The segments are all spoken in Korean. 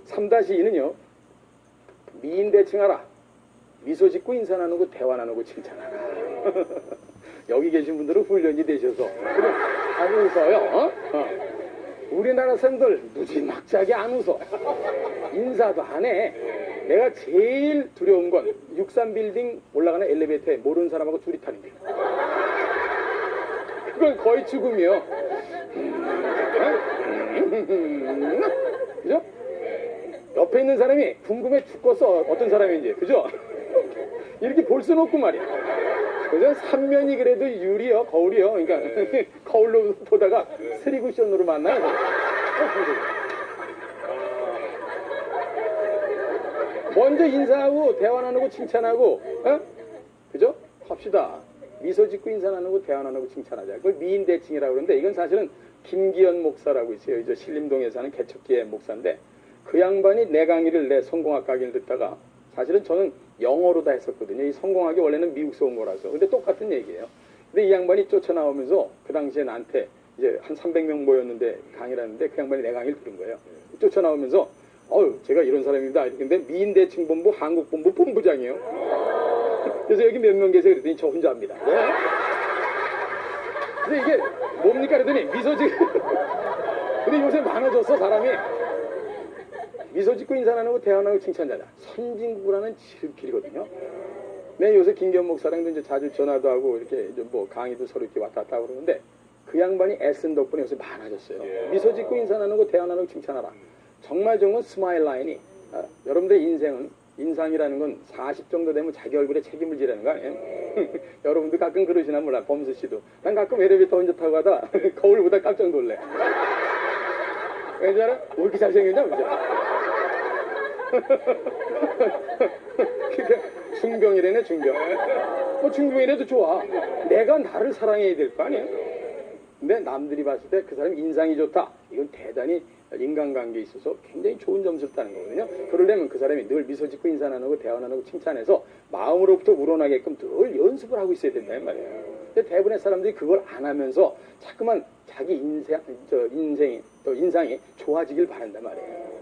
3-2는요. 미인 대칭하라. 미소 짓고 인사 나누고 대화 나누고 칭찬하라. 여기 계신 분들은 훈련이 되셔서 안 웃어요. 우리나라 사람들 무지막지하게 안 웃어. 인사도 안 해. 내가 제일 두려운 건 63빌딩 올라가는 엘리베이터에 모르는 사람하고 둘이 타는 게. 그건 거의 죽음이요. 그죠? 옆에 있는 사람이 궁금해 죽겠어. 어떤 사람인지. 그죠? 이렇게 볼 수는 없고 말이야. 그죠? 삼면이 그래도 유리요, 거울이요. 그러니까 거울로 보다가 스리쿠션으로 만나요. 먼저 인사하고 대화 나누고 칭찬하고, 그죠? 합시다. 미소 짓고 인사 나누고 대화 나누고 칭찬하자. 그걸 미인 대칭이라고 그러는데 이건 사실은 김기현 목사라고 있어요. 이제 신림동에 사는 개척기의 목사인데 그 양반이 내 강의를 내 성공학 강의를 듣다가 사실은 저는 영어로 다 했었거든요. 이 성공학이 원래는 미국에서 온 거라서. 근데 똑같은 얘기예요. 근데 이 양반이 쫓아나오면서 그 당시에 나한테 이제 한 300명 모였는데 강의를 하는데 그 양반이 내 강의를 들은 거예요. 쫓아나오면서 제가 이런 사람입니다. 근데 미인대칭본부 한국본부 본부장이에요. 그래서 여기 몇 명 계세요? 그랬더니 저 혼자 합니다. 네? 근데 이게 뭡니까? 그랬더니 미소 짓고 근데 요새 많아졌어 사람이. 미소 짓고 인사 나누고 대화 나누고 칭찬하자. 선진국이라는 지름길이거든요. 네, 요새 김기현 목사랑도 이제 자주 전화도 하고 이렇게 뭐 강의도 서로 이렇게 왔다 갔다 하고 그러는데 그 양반이 애쓴 덕분에 요새 많아졌어요. 미소 짓고 인사 나누고 대화 나누고 칭찬하라. 정말 좋은 건 스마일 라인이 여러분들의 인생은 인상이라는 건 40 정도 되면 자기 얼굴에 책임을 지라는 거 아니에요? 여러분도 가끔 그러시나 몰라. 범수 씨도. 난 가끔 엘리베이터 혼자 타고 가다 거울보다 깜짝 놀래. 왠지 알아? 왜 이렇게 잘생겼냐? 중병이래네 중병. 뭐 중병이라도 좋아. 내가 나를 사랑해야 될 거 아니에요? 근데 남들이 봤을 때 그 사람 인상이 좋다. 이건 대단히 인간관계에 있어서 굉장히 좋은 점수를 따는 거거든요. 그러려면 그 사람이 늘 미소 짓고 인사 나누고 대화 나누고 칭찬해서 마음으로부터 우러나게끔 늘 연습을 하고 있어야 된다는 말이에요. 근데 대부분의 사람들이 그걸 안 하면서 자꾸만 자기 인상이 좋아지길 바란단 말이에요.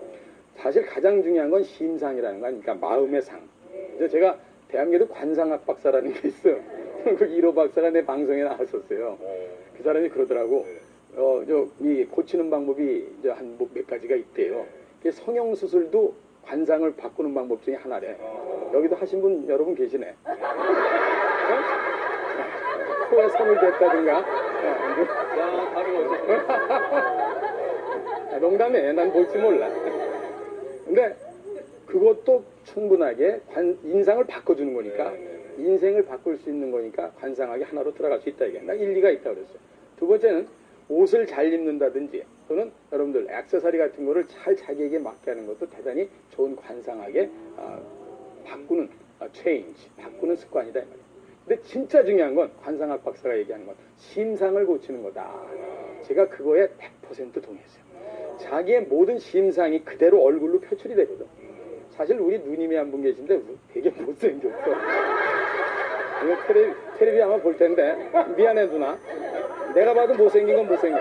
사실 가장 중요한 건 심상이라는 거 아닙니까? 마음의 상. 그래서 제가 대한민국 관상학 박사라는 게 있어요. 그 1호 박사가 내 방송에 나왔었어요. 그 사람이 그러더라고. 이 고치는 방법이 이제 한 몇 가지가 있대요. 성형 수술도 관상을 바꾸는 방법 중에 하나래. 여기도 하신 분 여러분 계시네. 코에 손을 댔다든가. 야, 다른 거 농담해. 난 볼 줄 몰라. 근데 그것도 충분하게 인상을 바꿔주는 거니까 인생을 바꿀 수 있는 거니까 관상학이 하나로 들어갈 수 있다 이게 나 일리가 있다 그랬어요. 두 번째는 옷을 잘 입는다든지 또는 여러분들 액세서리 같은 거를 잘 자기에게 맞게 하는 것도 대단히 좋은 관상학의 바꾸는 체인지 바꾸는 습관이다 이 말이에요. 근데 진짜 중요한 건 관상학 박사가 얘기하는 건 심상을 고치는 거다. 제가 그거에 100% 동의했어요. 자기의 모든 심상이 그대로 얼굴로 표출이 되거든. 사실 우리 누님이 한 분 계신데 되게 못생겼어. 텔레비 아마 볼 텐데 미안해 누나. 내가 봐도 못생긴 건 못생겨.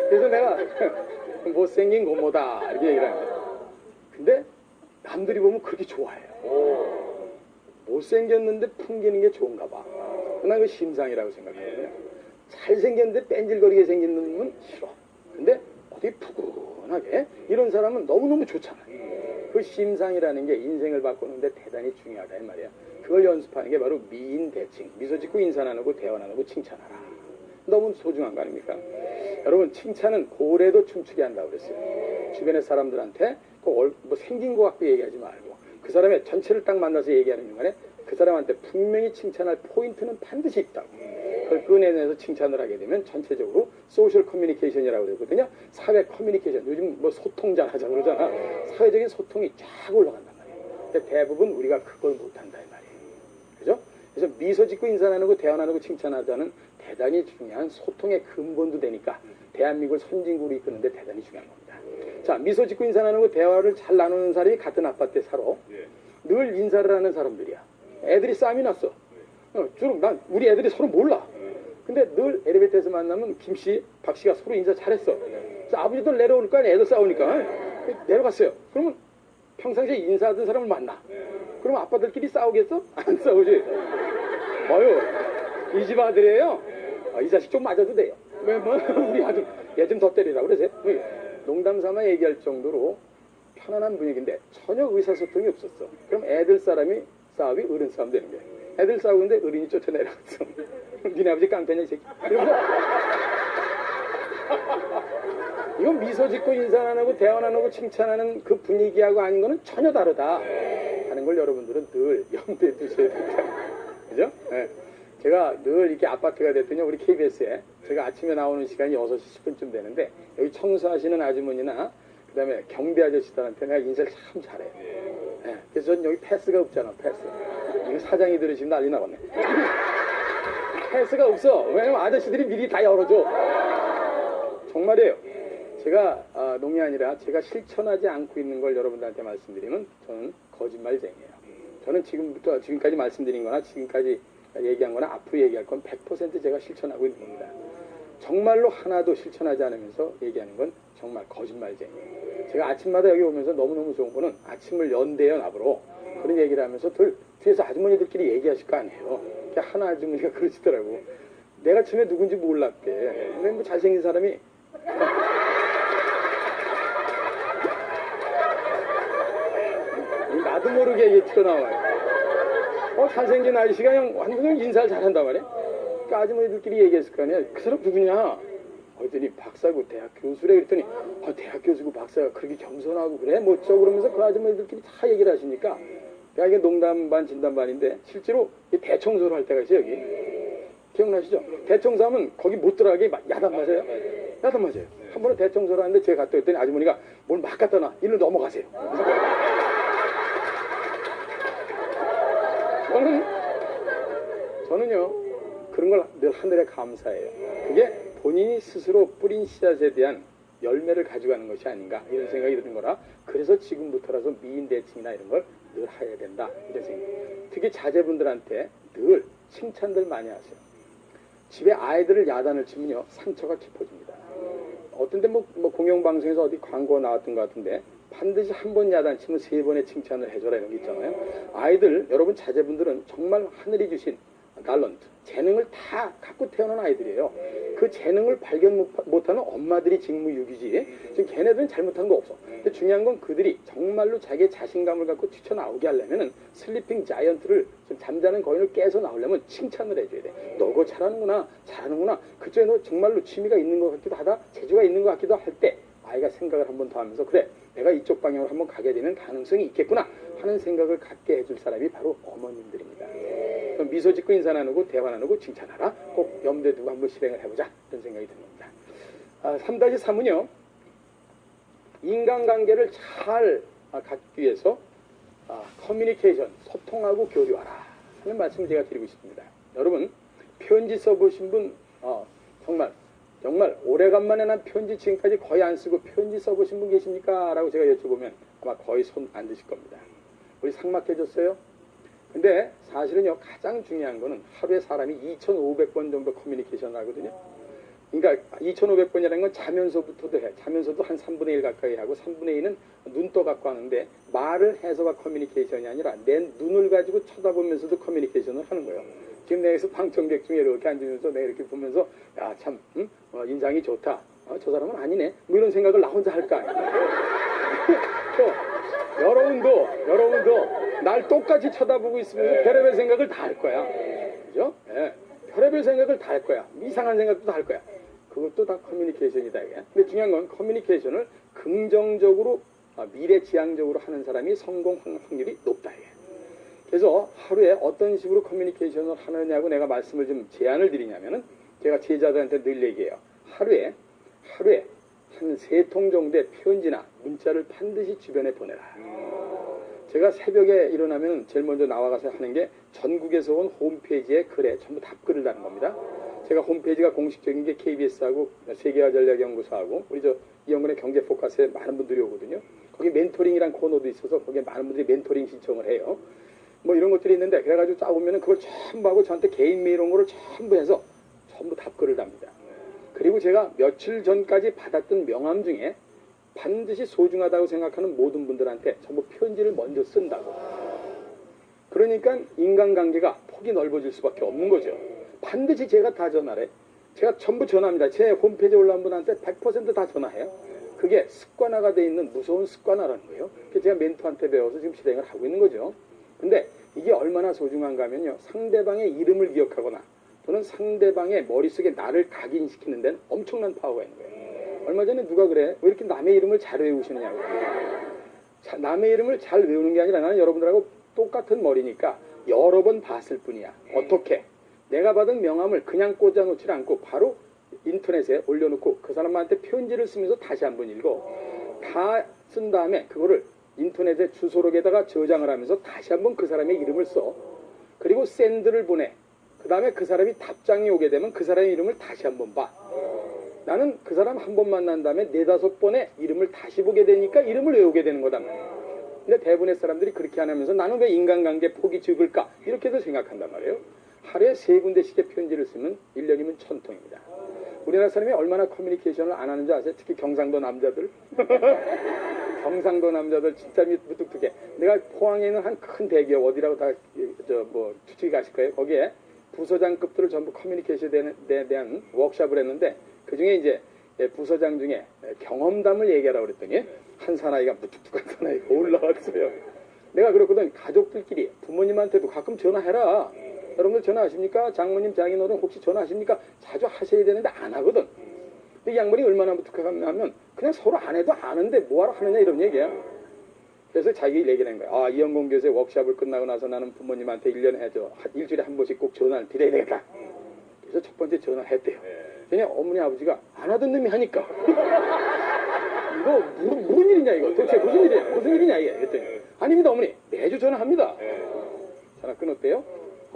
그래서 내가 못생긴 고모다 이렇게 얘기를 하는 거야. 근데 남들이 보면 그렇게 좋아해요. 못생겼는데 풍기는 게 좋은가 봐. 난 그 심상이라고 생각하거든요. 잘생겼는데 뺀질거리게 생긴 놈은 싫어. 근데 어디 푸근하게 이런 사람은 너무너무 좋잖아. 그 심상이라는 게 인생을 바꾸는데 대단히 중요하다 이 말이야. 그걸 연습하는 게 바로 미인 대칭. 미소 짓고 인사 나누고 대화 나누고 칭찬하라. 너무 소중한 거 아닙니까? 여러분 칭찬은 고래도 춤추게 한다고 그랬어요. 주변의 사람들한테 뭐 생긴 거 갖고 얘기하지 말고 그 사람의 전체를 딱 만나서 얘기하는 순간에 그 사람한테 분명히 칭찬할 포인트는 반드시 있다고. 그걸 꺼내내서 칭찬을 하게 되면 전체적으로 소셜 커뮤니케이션이라고 그러거든요. 사회 커뮤니케이션. 요즘 뭐 소통 잘하자 그러잖아. 사회적인 소통이 쫙 올라간단 말이에요. 근데 대부분 우리가 그걸 못한다 이 말이에요. 그죠? 그래서 미소 짓고 인사 나누고 대화 나누고 칭찬하자는 대단히 중요한 소통의 근본도 되니까 대한민국을 선진국으로 이끄는데 대단히 중요한 겁니다. 자, 미소 짓고 인사 나누고 대화를 잘 나누는 사람이 같은 아파트에 살아. 늘 인사를 하는 사람들이야. 애들이 싸움이 났어. 주로 우리 애들이 서로 몰라. 근데 늘 엘리베이터에서 만나면 김씨, 박씨가 서로 인사 잘했어. 그래서 아버지도 내려올 거 아니야. 애들 싸우니까. 내려갔어요. 그러면 평상시에 인사하던 사람을 만나. 그럼 아빠들끼리 싸우겠어? 안 싸우지. 뭐요? 이 집 아들이에요? 이 자식 좀 맞아도 돼요. 왜, 뭐, 우리 아들, 얘 좀 더 때리라고 그러세요? 농담 삼아 얘기할 정도로 편안한 분위기인데 전혀 의사소통이 없었어. 그럼 애들 싸움이 어른 싸움 되는 거야. 애들 싸우는데 어른이 쫓아내려갔어. 니네 아버지 깡패냐 이 새끼. 이건 미소 짓고 인사 안 하고 대화 안 하고 칭찬하는 그 분위기하고 아닌 거는 전혀 다르다 하는 걸 여러분들은 늘 염두에 두셔야 됩니다. 그죠? 네. 제가 늘 이렇게 아파트가 됐더니 우리 KBS에 제가 아침에 나오는 시간이 6시 10분쯤 되는데 여기 청소하시는 아주머니나 그 다음에 경비 아저씨들한테 내가 인사를 참 잘해요. 네. 그래서 전 여기 패스가 없잖아. 패스. 이거 사장이 들으시면 난리 나겠네. 패스가 없어. 왜냐면 아저씨들이 미리 다 열어줘. 정말이에요. 제가 농이 아니라 제가 실천하지 않고 있는 걸 여러분들한테 말씀드리면 저는 거짓말쟁이에요. 저는 지금까지 말씀드린 거나 지금까지 얘기한 거나 앞으로 얘기할 건 100% 제가 실천하고 있는 겁니다. 정말로 하나도 실천하지 않으면서 얘기하는 건 정말 거짓말쟁이에요. 제가 아침마다 여기 오면서 너무너무 좋은 거는 아침을 연대요 나보러 그런 얘기를 하면서 뒤에서 아주머니들끼리 얘기하실 거 아니에요. 하나 아주머니가 그러시더라고. 내가 처음에 누군지 몰랐대. 근데 뭐 잘생긴 사람이 나도 모르게 이게 튀어나와요. 잘생긴 아저씨가 그냥 완전 인사를 잘한단 말이야. 그러니까 아주머니들끼리 얘기했을 거 아니야. 그 사람 누구냐? 그랬더니 박사고 대학 교수래. 그랬더니 대학 교수고 박사가 그렇게 겸손하고 그래? 멋져. 그러면서 그 아주머니들끼리 다 얘기를 하시니까 내가 이게 농담 반 진담 반인데 실제로 대청소를 할 때가 있어요. 여기. 기억나시죠? 대청소하면 거기 못 들어가게 야단 맞아요? 야단 맞아요. 한 번은 대청소를 하는데 제가 갔다 왔더니 아주머니가 뭘 막 갖다 놔. 일로 넘어가세요. 저는요 그런 걸 늘 하늘에 감사해요. 그게 본인이 스스로 뿌린 씨앗에 대한 열매를 가져가는 것이 아닌가 이런 생각이 드는 거라 그래서 지금부터라도 미인대칭이나 이런 걸 늘 해야 된다 이런 생각. 특히 자제분들한테 늘 칭찬들 많이 하세요. 집에 아이들을 야단을 치면요 상처가 깊어집니다. 어떤 때 뭐 공영방송에서 어디 광고 나왔던 것 같은데 반드시 한 번 야단 치면 3번의 칭찬을 해줘라 이런 게 있잖아요. 아이들 여러분 자제분들은 정말 하늘이 주신 탤런트 재능을 다 갖고 태어난 아이들이에요. 그 재능을 발견 못하는 엄마들이 직무유기지 지금 걔네들은 잘못한 거 없어. 근데 중요한 건 그들이 정말로 자기의 자신감을 갖고 튀쳐나오게 하려면은 슬리핑 자이언트를 좀 잠자는 거인을 깨서 나오려면 칭찬을 해줘야 돼. 너 그거 잘하는구나 그쪽에 너 정말로 취미가 있는 것 같기도 하다 재주가 있는 것 같기도 할 때 아이가 생각을 한 번 더 하면서 그래 내가 이쪽 방향으로 한번 가게 되는 가능성이 있겠구나 하는 생각을 갖게 해줄 사람이 바로 어머님들입니다. 그럼 미소 짓고 인사 나누고 대화 나누고 칭찬하라. 꼭 염두에 두고 한번 실행을 해보자 이런 생각이 듭니다. 3-3은요 인간관계를 잘 갖기 위해서 커뮤니케이션 소통하고 교류하라 하는 말씀을 제가 드리고 싶습니다. 여러분 편지 써보신 분 정말 오래간만에 난 편지 지금까지 거의 안 쓰고 편지 써보신 분 계십니까? 라고 제가 여쭤보면 아마 거의 손 안 드실 겁니다. 우리 삭막해졌어요? 근데 사실은요 가장 중요한 거는 하루에 사람이 2,500번 정도 커뮤니케이션을 하거든요. 그러니까 2,500번이라는 건 자면서부터도 해. 자면서도 한 3분의 1 가까이 하고 3분의 2는 눈 떠 갖고 하는데 말을 해서가 커뮤니케이션이 아니라 내 눈을 가지고 쳐다보면서도 커뮤니케이션을 하는 거예요. 지금 내에서 방청객 중에 이렇게 앉으면서 내가 이렇게 보면서 야 참 인상이 좋다. 저 사람은 아니네. 뭐 이런 생각을 나 혼자 할까? 여러분도 날 똑같이 쳐다보고 있으면서 별의별 생각을 다 할 거야. 그죠? 예. 별의별 생각을 다 할 거야. 이상한 생각도 다 할 거야. 그것도 다 커뮤니케이션이다. 이게. 근데 중요한 건 커뮤니케이션을 긍정적으로 미래지향적으로 하는 사람이 성공 확률이 높다. 이게. 그래서 하루에 어떤 식으로 커뮤니케이션을 하느냐고 내가 말씀을 좀 제안을 드리냐면은 제가 제자들한테 늘 얘기해요. 하루에 한 3통 정도의 편지나 문자를 반드시 주변에 보내라. 제가 새벽에 일어나면 제일 먼저 나와가서 하는 게 전국에서 온 홈페이지에 글에 전부 답글을 다는 겁니다. 제가 홈페이지가 공식적인 게 KBS하고 세계화전략연구소하고 우리 이영근의 경제포커스에 많은 분들이 오거든요. 거기 멘토링이란 코너도 있어서 거기에 많은 분들이 멘토링 신청을 해요. 뭐 이런 것들이 있는데 그래가지고 짜보면은 그걸 전부 하고 저한테 개인 메일 온 거를 전부 해서 전부 답글을 답니다. 그리고 제가 며칠 전까지 받았던 명함 중에 반드시 소중하다고 생각하는 모든 분들한테 전부 편지를 먼저 쓴다고. 그러니까 인간관계가 폭이 넓어질 수밖에 없는 거죠. 반드시 제가 다 전화를 해. 제가 전부 전화합니다. 제 홈페이지에 올라온 분한테 100% 다 전화해요. 그게 습관화가 돼 있는 무서운 습관화라는 거예요. 제가 멘토한테 배워서 지금 실행을 하고 있는 거죠. 근데 이게 얼마나 소중한가 하면요. 상대방의 이름을 기억하거나 또는 상대방의 머릿속에 나를 각인시키는 데는 엄청난 파워가 있는 거예요. 얼마 전에 누가 그래? 왜 이렇게 남의 이름을 잘 외우시느냐고. 남의 이름을 잘 외우는 게 아니라 나는 여러분들하고 똑같은 머리니까 여러 번 봤을 뿐이야. 어떻게? 내가 받은 명함을 그냥 꽂아놓지 않고 바로 인터넷에 올려놓고 그 사람한테 편지를 쓰면서 다시 한번 읽어. 다 쓴 다음에 그거를 인터넷에 주소록에다가 저장을 하면서 다시 한번 그 사람의 이름을 써. 그리고 샌드를 보내. 그 다음에 그 사람이 답장이 오게 되면 그 사람의 이름을 다시 한번 봐. 나는 그 사람 한 번 만난 다음에 4-5번의 이름을 다시 보게 되니까 이름을 외우게 되는 거다. 근데 대부분의 사람들이 그렇게 안 하면서 나는 왜 인간관계 폭이 적을까? 이렇게도 생각한단 말이에요. 하루에 3군데씩의 편지를 쓰면 1년이면 1000통입니다. 우리나라 사람이 얼마나 커뮤니케이션을 안 하는지 아세요? 특히 경상도 남자들. 경상도 남자들 진짜 무뚝뚝해. 내가 포항에 있는 한 큰 대기업 어디라고 다 추측이 가실 거예요. 거기에 부서장급들을 전부 커뮤니케이션에 대한 워크숍을 했는데 그중에 이제 부서장 중에 경험담을 얘기하라고 그랬더니 한 사나이가 무뚝뚝한 사나이가 올라왔어요. 내가 그랬거든. 가족들끼리 부모님한테도 가끔 전화해라. 여러분들 전화하십니까? 장모님, 장인어른 혹시 전화하십니까? 자주 하셔야 되는데 안 하거든. 근데 이 양반이 얼마나 무뚝뚝하면 그냥 서로 안 해도 아는데 뭐하러 하느냐 이런 얘기야. 그래서 자기 얘기를 한 거야. 아, 이영공 교수의 워크숍을 끝나고 나서 나는 부모님한테 1년에 일주일에 한 번씩 꼭 전화를 드려야 되겠다. 그래서 첫 번째 전화를 했대요. 그냥 어머니 아버지가 안 하던 놈이 하니까 이거 무슨 일이냐 이거 도대체 무슨 일이냐 이게 그랬더니 아닙니다 어머니 매주 전화합니다. 전화 끊었대요.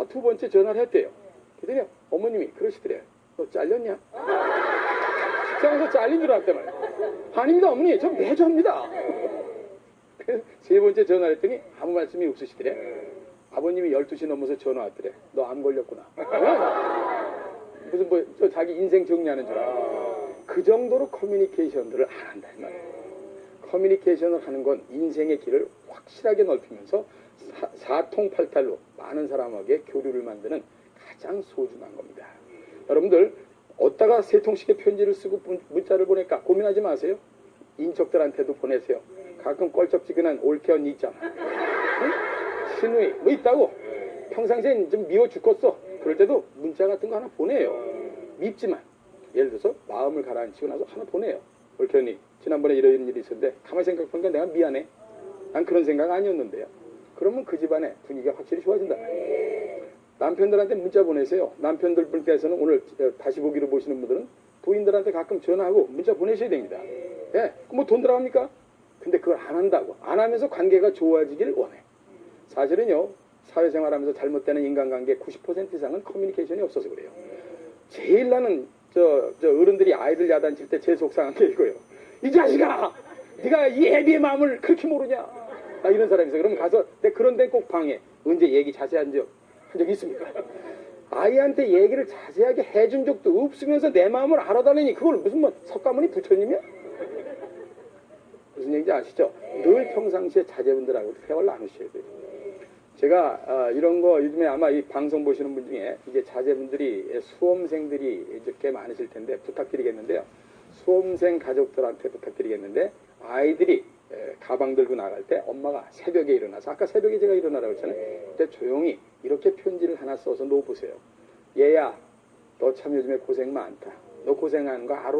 두 번째 전화를 했대요. 그랬더니 어머님이 그러시더래요. 너 잘렸냐? 직장에서 잘린 줄 알았단 말이야. 아닙니다 어머니 저 매주 합니다. 그래서 세 번째 전화를 했더니 아무 말씀이 없으시더래. 아버님이 12시 넘어서 전화 왔더래. 너 암 걸렸구나. 무슨 저 자기 인생 정리하는 줄 알아. 그 정도로 커뮤니케이션들을 안 한다 이 말이에요. 커뮤니케이션을 하는 건 인생의 길을 확실하게 넓히면서 사통팔달로 많은 사람에게 교류를 만드는 가장 소중한 겁니다. 여러분들 어디다가 3통씩의 편지를 쓰고 문자를 보낼까 고민하지 마세요. 인척들한테도 보내세요. 가끔 껄쩍지근한 올케 언니 있잖아. 응? 신우이 뭐 있다고 평상시엔 좀 미워 죽겠어. 그럴 때도 문자 같은 거 하나 보내요. 밉지만 예를 들어서 마음을 가라앉히고 나서 하나 보내요. 올케 언니 지난번에 이런 일이 있었는데 가만히 생각해보니까 내가 미안해. 난 그런 생각 아니었는데요. 그러면 그 집안의 분위기가 확실히 좋아진다. 남편들한테 문자 보내세요. 남편들 분께서는 오늘 다시 보기로 보시는 분들은 부인들한테 가끔 전화하고 문자 보내셔야 됩니다. 예, 뭐 돈 들어갑니까? 근데 그걸 안 한다고. 안 하면서 관계가 좋아지길 원해. 사실은요, 사회생활하면서 잘못되는 인간관계 90% 이상은 커뮤니케이션이 없어서 그래요. 제일 나는 저 어른들이 아이들 야단칠 때 제일 속상한 게 이거예요. 이 자식아! 네가 이 애비의 마음을 그렇게 모르냐? 나 이런 사람이 있어. 그러면 가서 내 그런 데 꼭 방해. 언제 얘기 자세한 적 있습니까? 아이한테 얘기를 자세하게 해준 적도 없으면서 내 마음을 알아달라니 그걸 무슨 뭐 석가모니 부처님이야? 무슨 얘기인지 아시죠? 늘 평상시에 자제분들하고 대화를 나누셔야 돼요. 제가 이런 거 요즘에 아마 이 방송 보시는 분 중에 이제 자제분들이 수험생들이 꽤 많으실 텐데 부탁드리겠는데요. 수험생 가족들한테 부탁드리겠는데 아이들이 가방 들고 나갈 때 엄마가 새벽에 일어나서 아까 새벽에 제가 일어나라고 했잖아요. 그때 조용히 이렇게 편지를 하나 써서 놓아보세요. 얘야 너 참 요즘에 고생 많다. 너 고생하는 거 알아.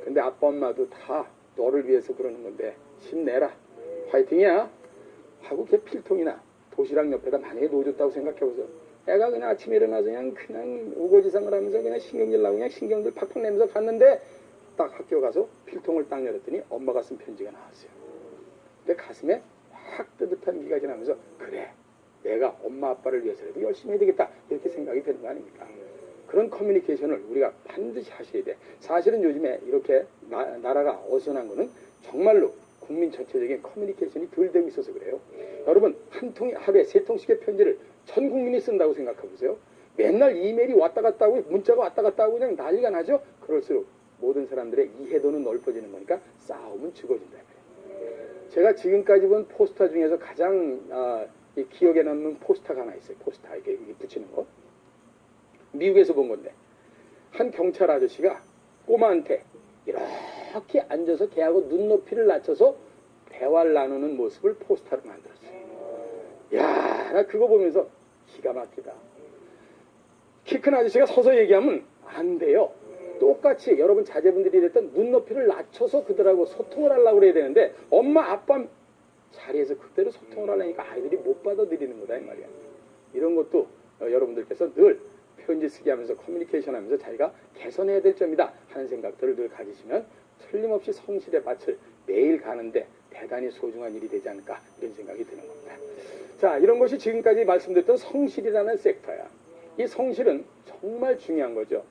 근데 아빠 엄마도 다 너를 위해서 그러는 건데 힘내라. 화이팅이야. 하고 걔 필통이나 도시락 옆에다 만약에 놓아줬다고 생각해보세요. 애가 그냥 아침에 일어나서 그냥 우거지상을 하면서 그냥 신경질 나고 그냥 신경들 팍팍 내면서 갔는데 딱 학교 가서 필통을 딱 열었더니 엄마가 쓴 편지가 나왔어요. 근데 가슴에 확 뜨뜻한 기가 지나면서 그래 내가 엄마 아빠를 위해서라도 열심히 해야 되겠다 이렇게 생각이 되는 거 아닙니까? 그런 커뮤니케이션을 우리가 반드시 하셔야 돼. 사실은 요즘에 이렇게 나라가 어수선한 거는 정말로 국민 전체적인 커뮤니케이션이 덜 되고 있어서 그래요. 여러분 한 통이 하루에 3통씩의 편지를 전 국민이 쓴다고 생각해 보세요. 맨날 이메일이 왔다 갔다 하고 문자가 왔다 갔다 하고 그냥 난리가 나죠. 그럴수록 모든 사람들의 이해도는 넓어지는 거니까 싸움은 죽어진다. 제가 지금까지 본 포스터 중에서 가장 이 기억에 남는 포스터가 하나 있어요. 포스터 이렇게 붙이는 거. 미국에서 본 건데 한 경찰 아저씨가 꼬마한테 이렇게 앉아서 걔하고 눈높이를 낮춰서 대화를 나누는 모습을 포스터로 만들었어요. 야, 나 그거 보면서 기가 막히다. 키 큰 아저씨가 서서 얘기하면 안 돼요. 똑같이 여러분 자제분들이 이랬던 눈높이를 낮춰서 그들하고 소통을 하려고 그래야 되는데 엄마 아빠 자리에서 그대로 소통을 하려니까 아이들이 못 받아들이는 거다 이 말이야. 이런 것도 여러분들께서 늘 편지 쓰기 하면서 커뮤니케이션 하면서 자기가 개선해야 될 점이다 하는 생각들을 늘 가지시면 틀림없이 성실의 밭을 매일 가는데 대단히 소중한 일이 되지 않을까 이런 생각이 드는 겁니다. 자, 이런 것이 지금까지 말씀드렸던 성실이라는 섹터야. 이 성실은 정말 중요한 거죠.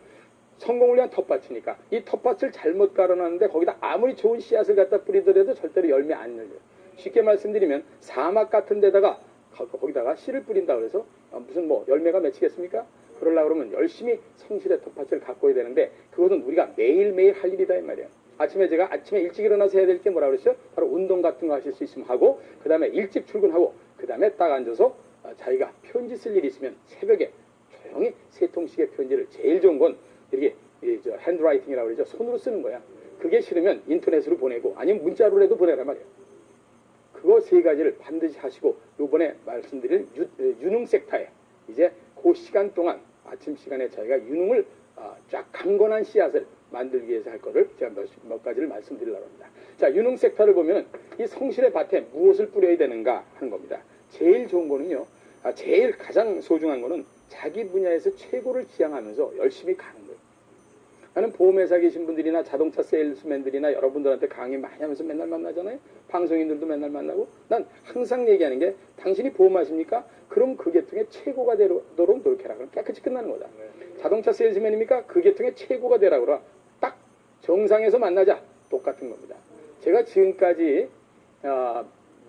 성공을 위한 텃밭이니까 이 텃밭을 잘못 깔아놨는데 거기다 아무리 좋은 씨앗을 갖다 뿌리더라도 절대로 열매 안 열려요. 쉽게 말씀드리면 사막 같은 데다가 거기다가 씨를 뿌린다 그래서 무슨 뭐 열매가 맺히겠습니까? 그러려고 그러면 열심히 성실의 텃밭을 가꿔야 되는데 그것은 우리가 매일매일 할 일이다 이 말이에요. 제가 아침에 일찍 일어나서 해야 될 게 뭐라 그랬어요? 바로 운동 같은 거 하실 수 있으면 하고 그 다음에 일찍 출근하고 그 다음에 딱 앉아서 자기가 편지 쓸 일이 있으면 새벽에 조용히 세 통씩의 편지를 제일 좋은 건 이렇게 핸드라이팅이라고 그러죠. 손으로 쓰는 거야. 그게 싫으면 인터넷으로 보내고 아니면 문자로라도 보내란 말이에요. 그거 세 가지를 반드시 하시고 요번에 말씀드린 유능 섹터에 이제 그 시간 동안 아침 시간에 저희가 유능을 쫙 강건한 씨앗을 만들기 위해서 할 거를 제가 몇 가지를 말씀드리려고 합니다. 자, 유능 섹터를 보면 이 성실의 밭에 무엇을 뿌려야 되는가 하는 겁니다. 제일 좋은 거는요. 제일 가장 소중한 거는 자기 분야에서 최고를 지향하면서 열심히 가는 거예요. 나는 보험회사 계신 분들이나 자동차 세일스맨들이나 여러분들한테 강의 많이 하면서 맨날 만나잖아요. 방송인들도 맨날 만나고 난 항상 얘기하는 게 당신이 보험하십니까? 그럼 그 계통의 최고가 되도록 노력해라. 그럼 깨끗이 끝나는 거다. 자동차 세일스맨입니까? 그 계통의 최고가 되라 그러. 딱 정상에서 만나자. 똑같은 겁니다. 제가 지금까지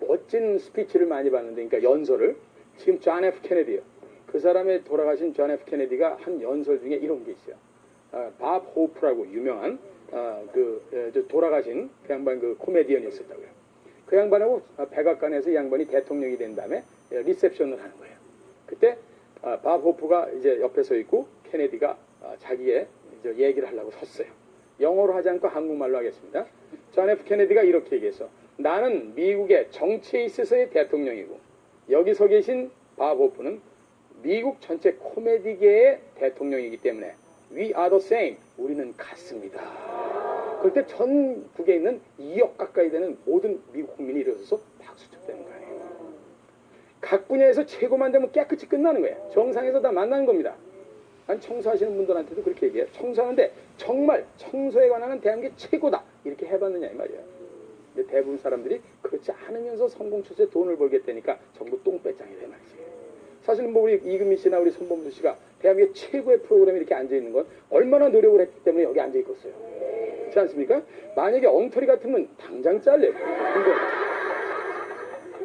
멋진 스피치를 많이 봤는데 그러니까 연설을 지금 존 F 케네디요. 그 사람의 돌아가신 존 F 케네디가 한 연설 중에 이런 게 있어요. 밥 호프라고 유명한 돌아가신 그 양반 그 코미디언이었었다고요. 그 양반하고 백악관에서 이 양반이 대통령이 된 다음에 리셉션을 하는 거예요. 그때 밥 호프가 이제 옆에 서 있고 케네디가 자기의 이제 얘기를 하려고 섰어요. 영어로 하지 않고 한국말로 하겠습니다. 존 F 케네디가 이렇게 얘기했어. 나는 미국의 정치에 있어서의 대통령이고 여기서 계신 밥 호프는 미국 전체 코미디계의 대통령이기 때문에 We are the same. 우리는 같습니다. 그럴 때 전국에 있는 2억 가까이 되는 모든 미국 국민이 일어서서 박수쳐 대는 거예요. 각 분야에서 최고만 되면 깨끗이 끝나는 거예요. 정상에서 다 만나는 겁니다. 난 청소하시는 분들한테도 그렇게 얘기해요. 청소하는데 정말 청소에 관한 대한민국이 최고다. 이렇게 해봤느냐 이 말이에요. 근데 대부분 사람들이 그렇지 않으면서 성공 추세에 돈을 벌겠다니까 전부 똥배짱이래 말이지. 사실은 뭐 우리 이금희 씨나 우리 손범수 씨가 대한민국 최고의 프로그램에 이렇게 앉아있는 건 얼마나 노력을 했기 때문에 여기 앉아있겠어요. 그렇지 않습니까? 만약에 엉터리 같으면 당장 잘려요.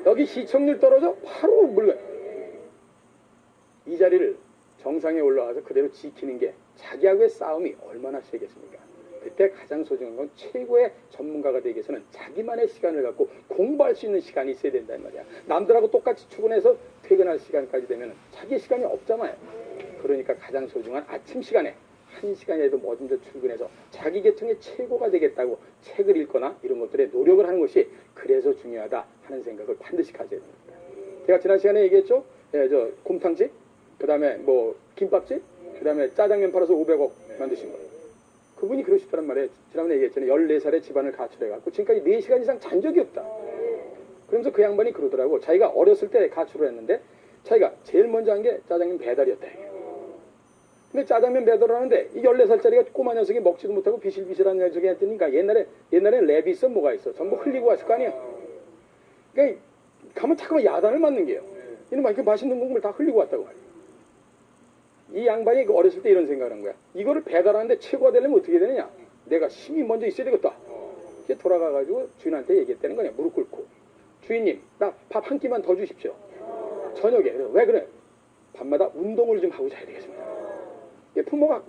여기 시청률 떨어져 바로 물건. 이 자리를 정상에 올라와서 그대로 지키는 게 자기하고의 싸움이 얼마나 세겠습니까? 그때 가장 소중한 건 최고의 전문가가 되기 위해서는 자기만의 시간을 갖고 공부할 수 있는 시간이 있어야 된단 말이야. 남들하고 똑같이 출근해서 퇴근할 시간까지 되면 자기 시간이 없잖아요. 그러니까 가장 소중한 아침 시간에 1시간이라도 먼저 출근해서 자기 계통의 최고가 되겠다고 책을 읽거나 이런 것들에 노력을 하는 것이 그래서 중요하다 하는 생각을 반드시 가져야 됩니다. 제가 지난 시간에 얘기했죠. 곰탕집, 그 다음에 뭐 김밥집, 그 다음에 짜장면 팔아서 500억 만드신 거예요. 그분이 그러시더란 말이에요. 지난번에 얘기했잖아요. 14살에 집안을 가출해갖고 지금까지 4시간 이상 잔 적이 없다. 그러면서 그 양반이 그러더라고. 자기가 어렸을 때 가출을 했는데 자기가 제일 먼저 한 게 짜장면 배달이었다. 근데 짜장면 배달을 하는데 이 14살짜리가 꼬마 녀석이 먹지도 못하고 비실비실한 녀석이 했더니까 옛날에 랩이 있어 뭐가 있어. 전부 흘리고 왔을 거 아니야. 그러니까 가면 자꾸만 야단을 맞는 게요. 이놈아 이렇게 맛있는 국물 다 흘리고 왔다고 말이야. 이 양반이 어렸을 때 이런 생각을 한 거야. 이거를 배달하는데 최고가 되려면 어떻게 되느냐. 내가 힘이 먼저 있어야 되겠다. 이제 돌아가가지고 주인한테 얘기했다는 거냐. 무릎 꿇고. 주인님 나 밥 한 끼만 더 주십시오. 저녁에. 왜 그래? 밤마다 운동을 좀 하고 자야 되겠습니다. 이게 부모가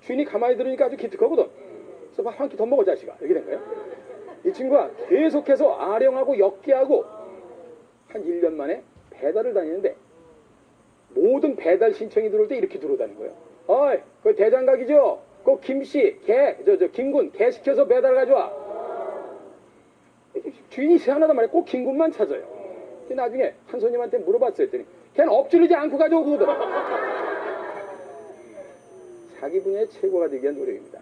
주인이 가만히 들으니까 아주 기특하거든. 그래서 막 한 끼 더 먹어 자식아 이렇게 된 거예요. 이 친구가 계속해서 아령하고 역기하고 한 1년 만에 배달을 다니는데 모든 배달 신청이 들어올 때 이렇게 들어오다는 거예요. 어이, 그 대장각이죠? 그 김씨, 김군, 개 시켜서 배달 가져와. 주인이 희한하단 말이에요. 꼭 김군만 찾아요. 나중에 한 손님한테 물어봤어요. 했더니 걔는 엎질르지 않고 가져오거든. 자기 분야의 최고가 되기 위한 노력입니다.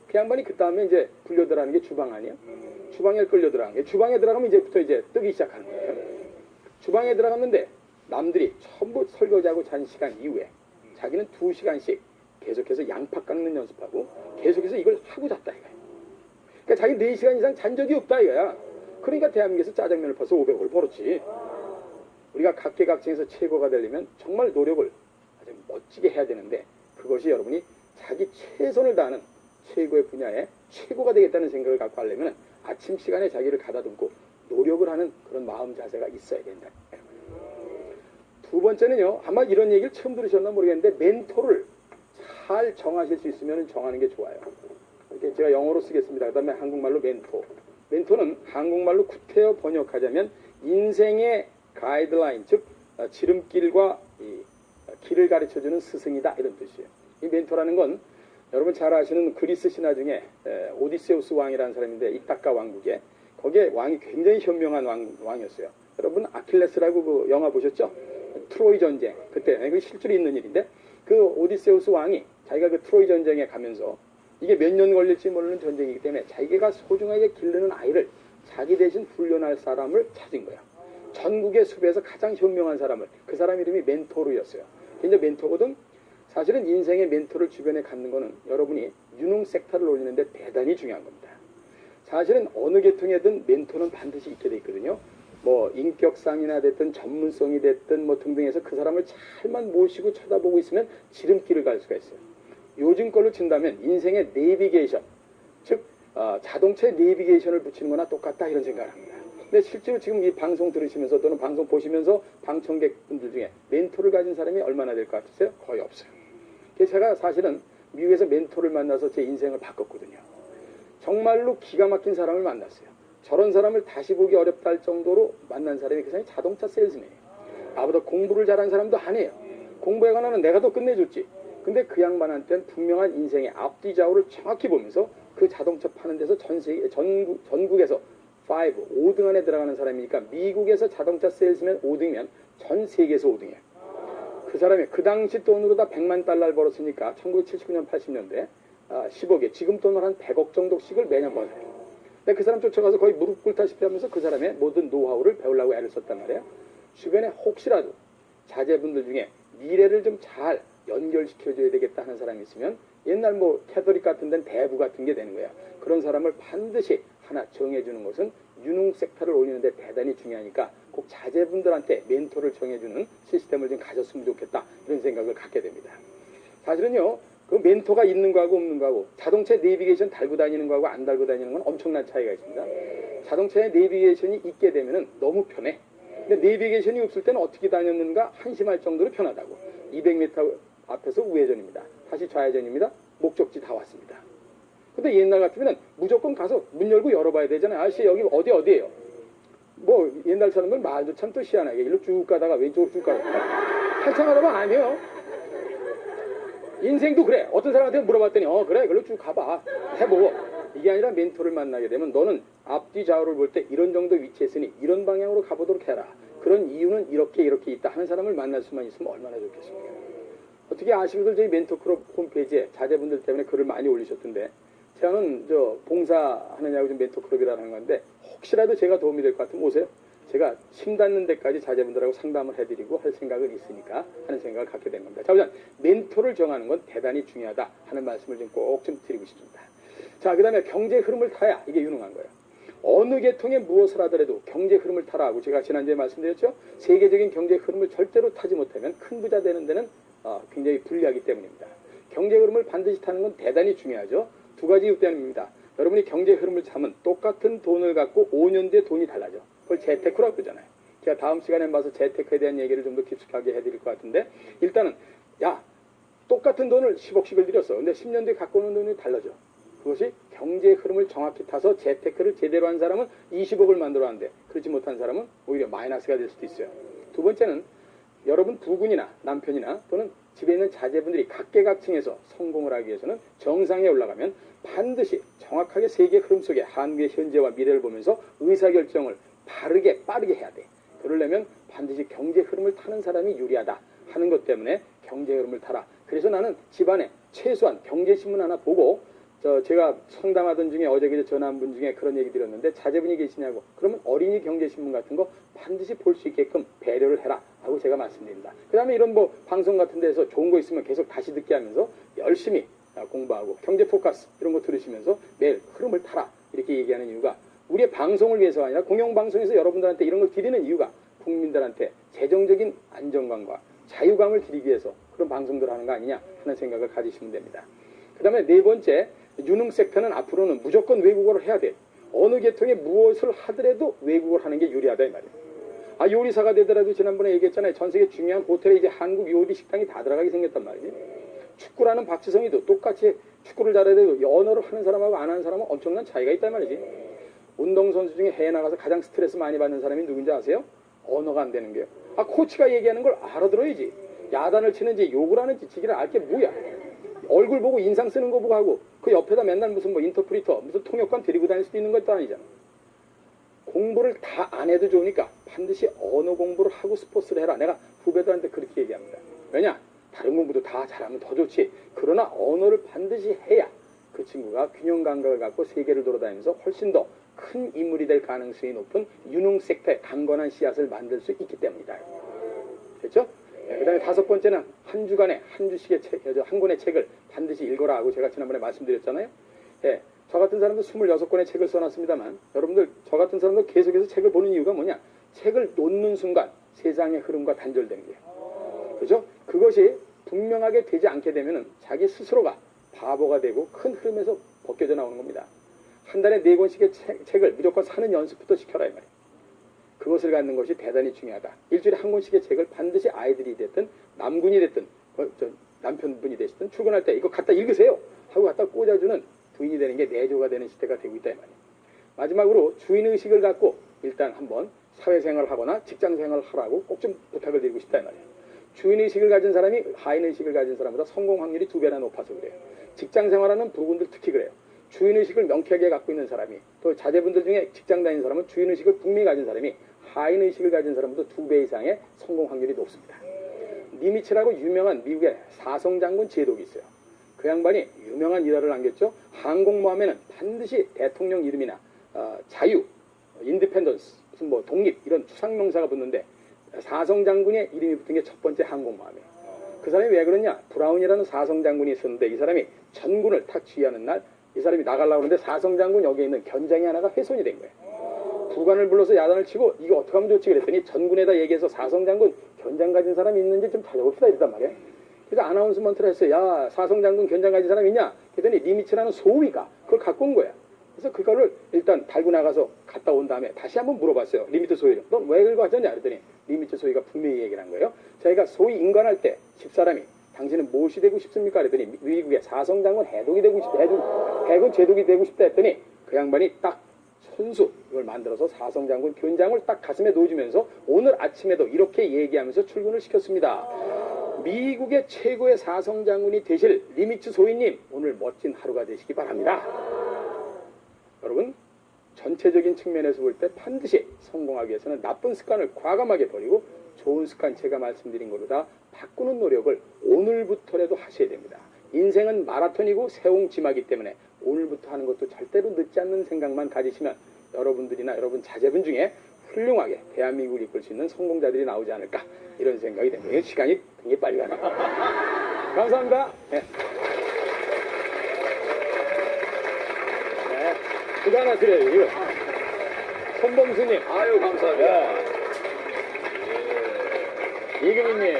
그 양반이 그 다음에 이제 불려들어가는 게 주방 아니에요? 주방에 끌려들어가는 게, 주방에 들어가면 이제부터 뜨기 시작하는 거예요. 주방에 들어갔는데 남들이 전부 설거지하고 잔 시간 이후에 자기는 2시간씩 계속해서 양파 깎는 연습하고 계속해서 이걸 하고 잤다 이거야. 그러니까 자기 4시간 이상 잔 적이 없다 이거야. 그러니까 대한민국에서 짜장면을 파서 500억을 벌었지. 우리가 각계각층에서 최고가 되려면 정말 노력을 아주 멋지게 해야 되는데, 그것이 여러분이 자기 최선을 다하는 최고의 분야에 최고가 되겠다는 생각을 갖고 하려면 아침 시간에 자기를 가다듬고 노력을 하는 그런 마음 자세가 있어야 된다. 두 번째는요, 아마 이런 얘기를 처음 들으셨나 모르겠는데 멘토를 잘 정하실 수 있으면 정하는 게 좋아요. 이렇게 제가 영어로 쓰겠습니다. 그 다음에 한국말로 멘토. 멘토는 한국말로 구태여 번역하자면 인생의 가이드라인, 즉 지름길과 길을 가르쳐주는 스승이다 이런 뜻이에요. 이 멘토라는 건 여러분 잘 아시는 그리스 신화 중에 오디세우스 왕이라는 사람인데, 이타카 왕국에 거기에 왕이 굉장히 현명한 왕이었어요. 여러분 아킬레스라고 그 영화 보셨죠? 트로이 전쟁. 그때 그 실제로 있는 일인데, 그 오디세우스 왕이 자기가 그 트로이 전쟁에 가면서 이게 몇 년 걸릴지 모르는 전쟁이기 때문에 자기가 소중하게 기르는 아이를 자기 대신 훈련할 사람을 찾은 거야. 전국의 숲에서 가장 현명한 사람을, 그 사람 이름이 멘토르였어요. 이제 멘토거든. 사실은 인생의 멘토를 주변에 갖는 거는 여러분이 유능 섹터를 올리는데 대단히 중요한 겁니다. 사실은 어느 계통이든 멘토는 반드시 있게 돼 있거든요. 뭐 인격상이나 됐든 전문성이 됐든 뭐 등등해서 그 사람을 잘만 모시고 쳐다보고 있으면 지름길을 갈 수가 있어요. 요즘 걸로 친다면 인생의 내비게이션, 즉 자동차에 내비게이션을 붙이는 거나 똑같다 이런 생각을 합니다. 근데 실제로 지금 이 방송 들으시면서 또는 방송 보시면서 방청객분들 중에 멘토를 가진 사람이 얼마나 될 것 같으세요? 거의 없어요. 그래서 제가 사실은 미국에서 멘토를 만나서 제 인생을 바꿨거든요. 정말로 기가 막힌 사람을 만났어요. 저런 사람을 다시 보기 어렵다 할 정도로 만난 사람이 그 사람이 자동차 세일즈맨이에요. 나보다 공부를 잘한 사람도 아니에요. 공부에 관한은 내가 더 끝내줬지. 근데 그 양반한테는 분명한 인생의 앞뒤 좌우를 정확히 보면서 그 자동차 파는 데서 전국에서 5등 안에 들어가는 사람이니까, 미국에서 자동차 세일즈맨 5등이면 전 세계에서 5등이에요. 그 사람이 그 당시 돈으로 다 100만 달러를 벌었으니까 1979년 80년대 10억에 지금 돈으로 한 100억 정도씩을 매년 벌어요. 근데 그 사람 쫓아가서 거의 무릎 꿇다시피 하면서 그 사람의 모든 노하우를 배우려고 애를 썼단 말이에요. 주변에 혹시라도 자제분들 중에 미래를 좀 잘 연결시켜줘야 되겠다 하는 사람이 있으면, 옛날 뭐 캐토릭 같은 데는 대부 같은 게 되는 거야. 그런 사람을 반드시 하나 정해주는 것은 유능 섹터를 올리는데 대단히 중요하니까 꼭 자제분들한테 멘토를 정해주는 시스템을 좀 가졌으면 좋겠다 이런 생각을 갖게 됩니다. 사실은요, 그 멘토가 있는 거하고 없는 거하고 자동차에 내비게이션 달고 다니는 거하고 안 달고 다니는 건 엄청난 차이가 있습니다. 자동차에 내비게이션이 있게 되면 너무 편해. 근데 내비게이션이 없을 때는 어떻게 다녔는가 한심할 정도로 편하다고. 200m 앞에서 우회전입니다. 다시 좌회전입니다. 목적지 다 왔습니다. 근데 옛날 같으면 무조건 가서 문 열고 열어봐야 되잖아요. 아저씨 여기 어디예요? 뭐 옛날 사람들 말도 참 또 희한하게 일로 쭉 가다가 왼쪽으로 쭉 가다가 한참 하다 보면 아니에요. 인생도 그래. 어떤 사람한테 물어봤더니 그래 글로 쭉 가봐 해보고. 이게 아니라 멘토를 만나게 되면 너는 앞뒤 좌우를 볼 때 이런 정도 위치에 있으니 이런 방향으로 가보도록 해라. 그런 이유는 이렇게 있다 하는 사람을 만날 수만 있으면 얼마나 좋겠습니까? 어떻게 아시고들 저희 멘토클럽 홈페이지에 자제분들 때문에 글을 많이 올리셨던데, 저는 봉사하느냐고 좀 멘토클럽이라는 건데 혹시라도 제가 도움이 될 것 같으면 오세요. 제가 침 닿는 데까지 자제분들하고 상담을 해드리고 할 생각은 있으니까 하는 생각을 갖게 된 겁니다. 자, 우선 멘토를 정하는 건 대단히 중요하다 하는 말씀을 좀 꼭 좀 드리고 싶습니다. 자, 그 다음에 경제 흐름을 타야 이게 유능한 거예요. 어느 계통에 무엇을 하더라도 경제 흐름을 타라고 제가 지난주에 말씀드렸죠. 세계적인 경제 흐름을 절대로 타지 못하면 큰 부자 되는 데는 굉장히 불리하기 때문입니다. 경제 흐름을 반드시 타는 건 대단히 중요하죠. 두 가지 이유 때문입니다. 여러분이 경제 흐름을 타면 똑같은 돈을 갖고 5년 뒤에 돈이 달라져. 그걸 재테크라고 그러잖아요. 제가 다음 시간에 봐서 재테크에 대한 얘기를 좀 더 깊숙하게 해드릴 것 같은데, 일단은 똑같은 돈을 10억씩을 들였어. 근데 10년 뒤에 갖고 오는 돈이 달라져. 그것이 경제의 흐름을 정확히 타서 재테크를 제대로 한 사람은 20억을 만들어왔는데 그렇지 못한 사람은 오히려 마이너스가 될 수도 있어요. 두 번째는 여러분 부군이나 남편이나 또는 집에 있는 자제분들이 각계각층에서 성공을 하기 위해서는 정상에 올라가면 반드시 정확하게 세계 흐름 속에 한국의 현재와 미래를 보면서 의사결정을 바르게 빠르게 해야 돼. 그러려면 반드시 경제 흐름을 타는 사람이 유리하다 하는 것 때문에 경제 흐름을 타라. 그래서 나는 집안에 최소한 경제신문 하나 보고 제가 상담하던 중에 어제 그제 전화한 분 중에 그런 얘기 드렸는데 자제분이 계시냐고. 그러면 어린이 경제신문 같은 거 반드시 볼 수 있게끔 배려를 해라 하고 제가 말씀드립니다. 그 다음에 이런 뭐 방송 같은 데서 좋은 거 있으면 계속 다시 듣게 하면서 열심히 공부하고 경제 포커스 이런 거 들으시면서 매일 흐름을 타라 이렇게 얘기하는 이유가 우리의 방송을 위해서가 아니라 공영방송에서 여러분들한테 이런 걸 드리는 이유가 국민들한테 재정적인 안정감과 자유감을 드리기 위해서 그런 방송들을 하는 거 아니냐 하는 생각을 가지시면 됩니다. 그 다음에 네 번째, 유능 섹터는 앞으로는 무조건 외국어를 해야 돼. 어느 계통에 무엇을 하더라도 외국어를 하는 게 유리하다 이 말이에요. 요리사가 되더라도 지난번에 얘기했잖아요. 전 세계 중요한 호텔에 이제 한국 요리 식당이 다 들어가게 생겼단 말이에요. 축구라는 박지성이도 똑같이 축구를 잘해야 되고 언어를 하는 사람하고 안 하는 사람은 엄청난 차이가 있단 말이지. 운동선수 중에 해외 나가서 가장 스트레스 많이 받는 사람이 누군지 아세요? 언어가 안 되는 게요. 코치가 얘기하는 걸 알아들어야지. 야단을 치는지 욕을 하는지 지기를 알 게 뭐야. 얼굴 보고 인상 쓰는 거 보고 하고 그 옆에다 맨날 무슨 뭐 인터프리터 무슨 통역관 데리고 다닐 수도 있는 것도 아니잖아. 공부를 다 안 해도 좋으니까 반드시 언어 공부를 하고 스포츠를 해라. 내가 후배들한테 그렇게 얘기합니다. 왜냐? 다른 공부도 다 잘하면 더 좋지. 그러나 언어를 반드시 해야 그 친구가 균형 감각을 갖고 세계를 돌아다니면서 훨씬 더 큰 인물이 될 가능성이 높은 유능 섹터의 강건한 씨앗을 만들 수 있기 때문이다. 됐죠? 그 다음에 다섯 번째는 한 주간에 한 주씩의 책, 한 권의 책을 반드시 읽어라 하고 제가 지난번에 말씀드렸잖아요. 예, 저 같은 사람도 26권의 책을 써놨습니다만 여러분들 저 같은 사람도 계속해서 책을 보는 이유가 뭐냐? 책을 놓는 순간 세상의 흐름과 단절되는 거예요. 그죠? 그것이 분명하게 되지 않게 되면 자기 스스로가 바보가 되고 큰 흐름에서 벗겨져 나오는 겁니다. 한 달에 4권씩의 책을 무조건 사는 연습부터 시켜라 이 말이에요. 그것을 갖는 것이 대단히 중요하다. 일주일에 한 권씩의 책을 반드시 아이들이 됐든 남군이 됐든 남편분이 되시든 출근할 때 이거 갖다 읽으세요 하고 갖다 꽂아주는 부인이 되는 게 내조가 되는 시대가 되고 있다 이 말이에요. 마지막으로 주인의식을 갖고 일단 한번 사회생활을 하거나 직장생활을 하라고 꼭 좀 부탁을 드리고 싶다 이 말이에요. 주인의식을 가진 사람이 하인의식을 가진 사람보다 성공 확률이 2배나 높아서 그래요. 직장생활하는 부분들 특히 그래요. 주인의식을 명쾌하게 갖고 있는 사람이 또 자제분들 중에 직장 다니는 사람은 주인의식을 분명히 가진 사람이 하인의식을 가진 사람보다 2배 이상의 성공 확률이 높습니다. 니미츠라고 유명한 미국의 사성장군 제독이 있어요. 그 양반이 유명한 일화를 남겼죠. 항공모함에는 반드시 대통령 이름이나 자유, 인디펜던스, 무슨 뭐 독립 이런 추상명사가 붙는데 사성장군의 이름이 붙은 게 첫 번째 항공모함이에요. 그 사람이 왜 그러냐? 브라운이라는 사성장군이 있었는데 이 사람이 전군을 탁 지휘하는 날 이 사람이 나가려고 하는데 사성장군 여기에 있는 견장이 하나가 훼손이 된 거예요. 부관을 불러서 야단을 치고 이거 어떻게 하면 좋지 그랬더니 전군에다 얘기해서 사성장군 견장 가진 사람이 있는지 좀 찾아봅시다 이랬단 말이에요. 그래서 아나운스먼트를 했어요. 야 사성장군 견장 가진 사람 있냐? 그랬더니 니미츠라는 소위가 그걸 갖고 온 거야. 그래서 그거를 일단 달고 나가서 갔다 온 다음에 다시 한번 물어봤어요. 리미트 소위를. 넌 왜 그걸 가졌냐? 그랬더니 리미트 소위가 분명히 얘기를 한 거예요. 자기가 소위 인관할 때 집사람이 당신은 무엇이 되고 싶습니까? 그랬더니 미국의 사성장군 해독이 되고 싶다. 해군 제독이 되고 싶다 했더니 그 양반이 딱 손수 이걸 만들어서 사성장군 견장을 딱 가슴에 놓아주면서 오늘 아침에도 이렇게 얘기하면서 출근을 시켰습니다. 미국의 최고의 사성장군이 되실 리미츠 소위님 오늘 멋진 하루가 되시기 바랍니다. 여러분 전체적인 측면에서 볼 때 반드시 성공하기 위해서는 나쁜 습관을 과감하게 버리고 좋은 습관 제가 말씀드린 거로 다 바꾸는 노력을 오늘부터라도 하셔야 됩니다. 인생은 마라톤이고 세옹지마기 때문에 오늘부터 하는 것도 절대로 늦지 않는 생각만 가지시면 여러분들이나 여러분 자제분 중에 훌륭하게 대한민국을 이끌 수 있는 성공자들이 나오지 않을까 이런 생각이 됩니다. 시간이 굉장히 빨리 가네요. 감사합니다. 네. 네. 그거 하나 드려요. 이거. 손범수님. 아유 감사합니다. 네. 이금희님.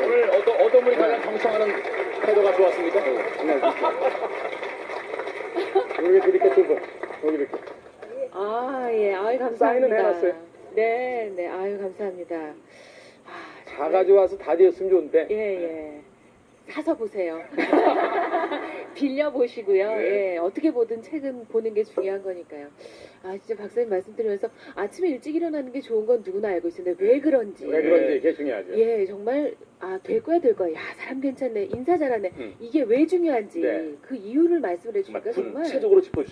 오늘 어떤 분이 가장 경청하는 태도가 좋았습니까? 정말 여기 드릴게 두 분. 여기 이렇게. 아, 예. 아유, 감사합니다. 사인은 해놨어요. 네, 네. 아유, 감사합니다. 다 가져와서 다 되었으면 좋은데. 예. 사서 보세요. 빌려 보시고요. 네. 예, 어떻게 보든 책은 보는 게 중요한 거니까요. 아, 진짜 박사님 말씀드리면서 아침에 일찍 일어나는 게 좋은 건 누구나 알고 있는데 왜 그런지. 왜 그런지 이게 중요하죠. 예, 정말 될 거야. 야, 사람 괜찮네. 인사 잘하네. 이게 왜 중요한지 네. 그 이유를 말씀을 해주니까 정말 정말 구체적으로 짚어주시죠.